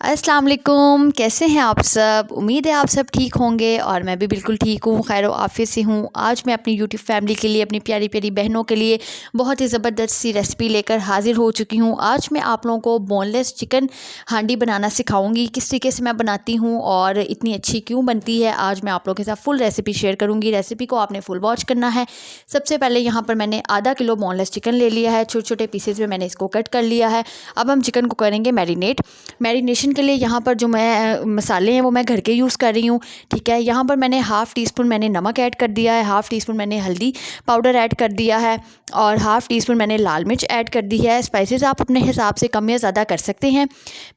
अस्सलाम वालेकुम, कैसे हैं आप सब। उम्मीद है आप सब ठीक होंगे और मैं भी बिल्कुल ठीक हूँ, खैर आफियत से हूँ। आज मैं अपनी यूट्यूब फैमिली के लिए, अपनी प्यारी प्यारी बहनों के लिए बहुत ही ज़बरदस्त सी रेसिपी लेकर हाज़िर हो चुकी हूँ। आज मैं आप लोगों को बोनलेस चिकन हांडी बनाना सिखाऊंगी, किस तरीके से मैं बनाती हूँ और इतनी अच्छी क्यों बनती है। आज मैं आप लोगों के साथ फुल रेसिपी शेयर करूँगी। रेसिपी को आपने फुल वॉच करना है। सबसे पहले यहाँ पर मैंने आधा किलो बोनलेस चिकन ले लिया है, छोटे छोटे पीसेज में मैंने इसको कट कर लिया है। अब हम चिकन को करेंगे मैरिनेशन के लिए। यहाँ पर जो मैं मसाले हैं वो मैं घर के यूज़ कर रही हूँ, ठीक है। यहाँ पर मैंने हाफ़ टी स्पून मैंने नमक ऐड कर दिया है, हाफ़ टी स्पून मैंने हल्दी पाउडर ऐड कर दिया है और हाफ़ टी स्पून मैंने लाल मिर्च ऐड कर दी है। स्पाइसेस आप अपने हिसाब से कम या ज़्यादा कर सकते हैं।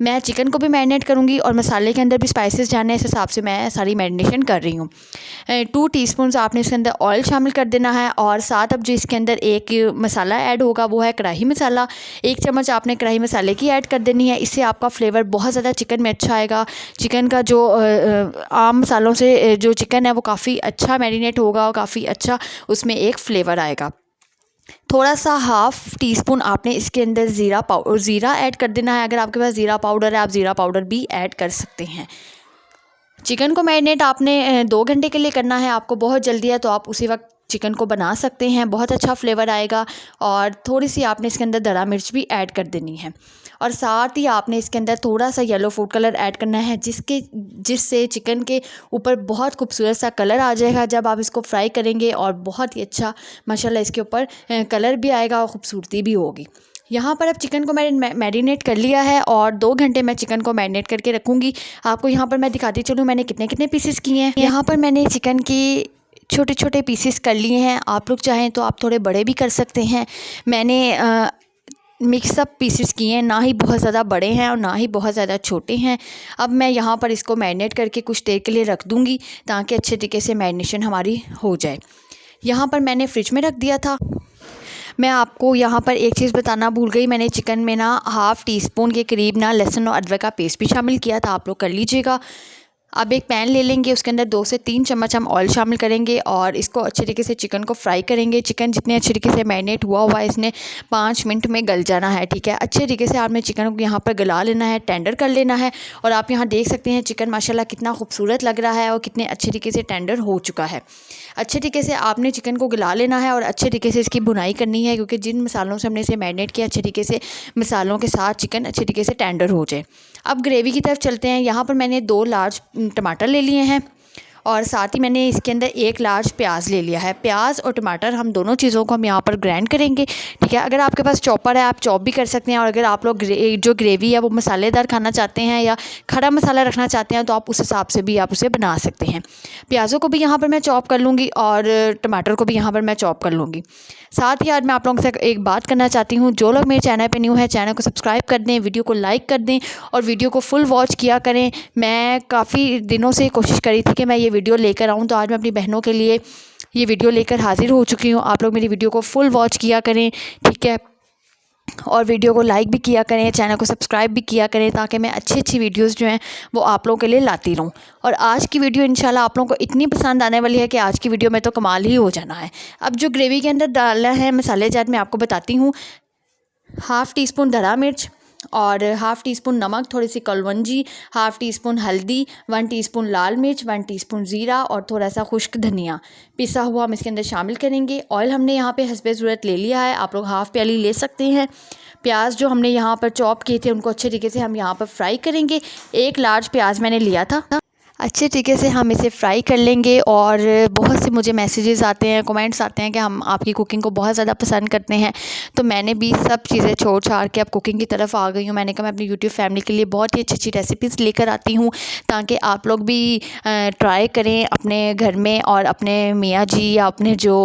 मैं चिकन को भी मैरिनेट करूँगी और मसाले के अंदर भी स्पाइसेस जाने, इस हिसाब से मैं सारी मैरिनेशन कर रही हूँ। 2 टीस्पून आपने इसके अंदर ऑयल शामिल कर देना है और साथ अब जो इसके अंदर एक मसाला ऐड होगा वो है कढ़ाई मसाला। 1 चम्मच आपने कढ़ाई मसाले की ऐड कर देनी है। इससे आपका फ्लेवर बहुत ज़्यादा चिकन में अच्छा आएगा। चिकन का जो आम मसालों से जो चिकन है वो काफ़ी अच्छा मैरिनेट होगा और काफ़ी अच्छा उसमें एक फ्लेवर आएगा। थोड़ा सा हाफ़ टी स्पून आपने इसके अंदर ज़ीरा ऐड कर देना है। अगर आपके पास ज़ीरा पाउडर है आप ज़ीरा पाउडर भी ऐड कर सकते हैं। चिकन को मैरिनेट आपने 2 घंटे के लिए करना है। आपको बहुत जल्दी है तो आप उसी वक्त चिकन को बना सकते हैं, बहुत अच्छा फ्लेवर आएगा। और थोड़ी सी आपने इसके अंदर दरा मिर्च भी ऐड कर देनी है और साथ ही आपने इसके अंदर थोड़ा सा येलो फूड कलर ऐड करना है, जिससे चिकन के ऊपर बहुत खूबसूरत सा कलर आ जाएगा जब आप इसको फ्राई करेंगे और बहुत ही अच्छा माशाल्लाह इसके ऊपर कलर भी आएगा और ख़ूबसूरती भी होगी। यहाँ पर अब चिकन को मैंने मैरिनेट कर लिया है और 2 घंटे मैं चिकन को मैरिनेट करके रखूँगी। आपको यहाँ पर मैं दिखाती चलूँ मैंने कितने कितने पीसेस किए हैं। यहाँ पर मैंने चिकन की छोटे छोटे पीसेस कर लिए हैं। आप लोग चाहें तो आप थोड़े बड़े भी कर सकते हैं। मैंने मिक्सअप पीसेस किए हैं, ना ही बहुत ज़्यादा बड़े हैं और ना ही बहुत ज़्यादा छोटे हैं। अब मैं यहाँ पर इसको मैरिनेट करके कुछ देर के लिए रख दूँगी ताकि अच्छे तरीके से मैरिनेशन हमारी हो जाए। यहाँ पर मैंने फ्रिज में रख दिया था। मैं आपको यहाँ पर एक चीज़ बताना भूल गई, मैंने चिकन में ना हाफ़ टी स्पून के करीब ना लहसुन और अदरक का पेस्ट भी शामिल किया था, आप लोग कर लीजिएगा। अब एक पैन ले लेंगे, उसके अंदर 2 से 3 चम्मच हम ऑयल शामिल करेंगे और इसको अच्छे तरीके से चिकन को फ्राई करेंगे। चिकन जितने अच्छे तरीके से मैरिनेट हुआ है इसने 5 मिनट में गल जाना है, ठीक है। अच्छे तरीके से आपने चिकन को यहाँ पर गला लेना है, टेंडर कर लेना है। और आप यहाँ देख सकते हैं चिकन माशाल्लाह कितना खूबसूरत लग रहा है और कितने अच्छे तरीके से टेंडर हो चुका है। अच्छे तरीके से आपने चिकन को गला लेना है और अच्छे तरीके से इसकी भुनाई करनी है, क्योंकि जिन मसालों से हमने इसे मैरिनेट किया अच्छे तरीके से मसालों के साथ चिकन अच्छे तरीके से टेंडर हो जाए। अब ग्रेवी की तरफ चलते हैं। यहाँ पर मैंने 2 लार्ज टमाटर ले लिए हैं और साथ ही मैंने इसके अंदर 1 लार्ज प्याज ले लिया है। प्याज और टमाटर हम दोनों चीज़ों को हम यहाँ पर ग्राइंड करेंगे, ठीक है। अगर आपके पास चॉपर है आप चॉप भी कर सकते हैं और अगर आप लोग जो ग्रेवी है वो मसालेदार खाना चाहते हैं या खड़ा मसाला रखना चाहते हैं तो आप उस हिसाब से भी आप उसे बना सकते हैं। प्याज़ों को भी यहाँ पर मैं चॉप कर लूँगी और टमाटर को भी यहाँ पर मैं चॉप कर लूँगी। साथ ही आज मैं आप लोगों से एक बात करना चाहती हूँ, जो लोग मेरे चैनल पे न्यू है चैनल को सब्सक्राइब कर दें, वीडियो को लाइक कर दें और वीडियो को फुल वॉच किया करें। मैं काफ़ी दिनों से कोशिश करी थी कि मैं ये वीडियो लेकर आऊँ, तो आज मैं अपनी बहनों के लिए ये वीडियो लेकर हाज़िर हो चुकी हूँ। आप लोग मेरी वीडियो को फुल वॉच किया करें, ठीक है, और वीडियो को लाइक भी किया करें, चैनल को सब्सक्राइब भी किया करें ताकि मैं अच्छी अच्छी वीडियोस जो हैं वो आप लोगों के लिए लाती रहूं। और आज की वीडियो इंशाल्लाह आप लोगों को इतनी पसंद आने वाली है कि आज की वीडियो में तो कमाल ही हो जाना है। अब जो ग्रेवी के अंदर डालना है मसाले जात मैं आपको बताती हूँ। हाफ़ टी स्पून धरा मिर्च और हाफ़ टी स्पून नमक, थोड़ी सी कलवंजी, हाफ़ टी स्पून हल्दी, 1 टीस्पून लाल मिर्च, 1 टीस्पून ज़ीरा और थोड़ा सा खुश्क धनिया पिसा हुआ हम इसके अंदर शामिल करेंगे। ऑयल हमने यहाँ पे हस्बे ज़रूरत ले लिया है, आप लोग हाफ़ प्याली ले सकते हैं। प्याज जो हमने यहाँ पर चॉप किए थे उनको अच्छे तरीके से हम यहाँ पर फ्राई करेंगे। 1 लार्ज प्याज मैंने लिया था, अच्छे तरीके से हम इसे फ्राई कर लेंगे। और बहुत से मुझे मैसेजेस आते हैं, कमेंट्स आते हैं कि हम आपकी कुकिंग को बहुत ज़्यादा पसंद करते हैं, तो मैंने भी सब चीज़ें छोड़ छाड़ के अब कुकिंग की तरफ आ गई हूँ। मैंने कहा मैं अपनी यूट्यूब फैमिली के लिए बहुत ही अच्छी अच्छी रेसिपीज़ लेकर आती हूँ ताकि आप लोग भी ट्राई करें अपने घर में और अपने मियाँ जी या अपने जो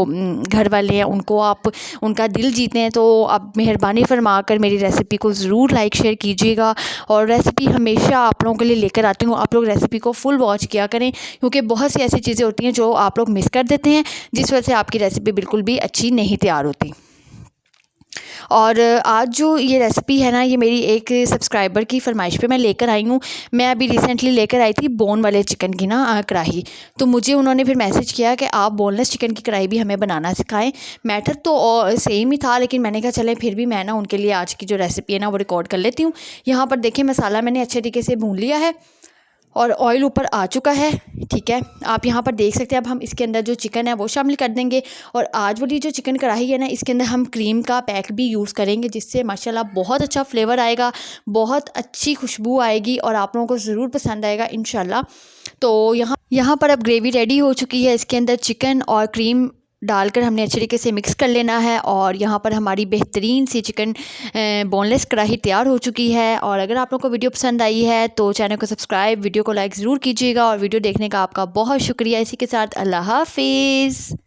घर वाले हैं उनको आप उनका दिल जीते हैं। तो आप मेहरबानी फरमा कर मेरी रेसिपी को ज़रूर लाइक शेयर कीजिएगा और रेसिपी हमेशा आप लोगों के लिए लेकर आती हूँ। आप लोग रेसिपी को फुल वॉच किया करें, क्योंकि बहुत सी ऐसी चीज़ें होती हैं जो आप लोग मिस कर देते हैं जिस वजह से आपकी रेसिपी बिल्कुल भी अच्छी नहीं तैयार होती। और आज जो ये रेसिपी है ना, ये मेरी एक सब्सक्राइबर की फरमाइश पे मैं लेकर आई हूँ। मैं अभी रिसेंटली लेकर आई थी बोन वाले चिकन की ना कढ़ाई। तो मुझे उन्होंने फिर मैसेज किया कि आप बोनलेस चिकन की कढ़ाई भी हमें बनाना सिखाएं। मैटर तो सेम ही था, लेकिन मैंने कहा चलें फिर भी मैं ना उनके लिए आज की जो रेसिपी है ना वो रिकॉर्ड कर लेती हूँ। यहाँ पर देखिए मसाला मैंने अच्छे तरीके से भून लिया है और ऑयल ऊपर आ चुका है। ठीक है, आप यहाँ पर देख सकते हैं। अब हम इसके अंदर जो चिकन है वो शामिल कर देंगे। और आज वाली जो चिकन कढ़ाई है ना, इसके अंदर हम क्रीम का पैक भी यूज़ करेंगे, जिससे माशाल्लाह बहुत अच्छा फ्लेवर आएगा, बहुत अच्छी खुशबू आएगी और आप लोगों को ज़रूर पसंद आएगा इंशाल्लाह। तो यहाँ पर अब ग्रेवी रेडी हो चुकी है। इसके अंदर चिकन और क्रीम डालकर हमने अच्छे तरीके से मिक्स कर लेना है। और यहाँ पर हमारी बेहतरीन सी चिकन बोनलेस कढ़ाई तैयार हो चुकी है। और अगर आप लोगों को वीडियो पसंद आई है तो चैनल को सब्सक्राइब, वीडियो को लाइक ज़रूर कीजिएगा। और वीडियो देखने का आपका बहुत शुक्रिया। इसी के साथ अल्लाह हाफिज़।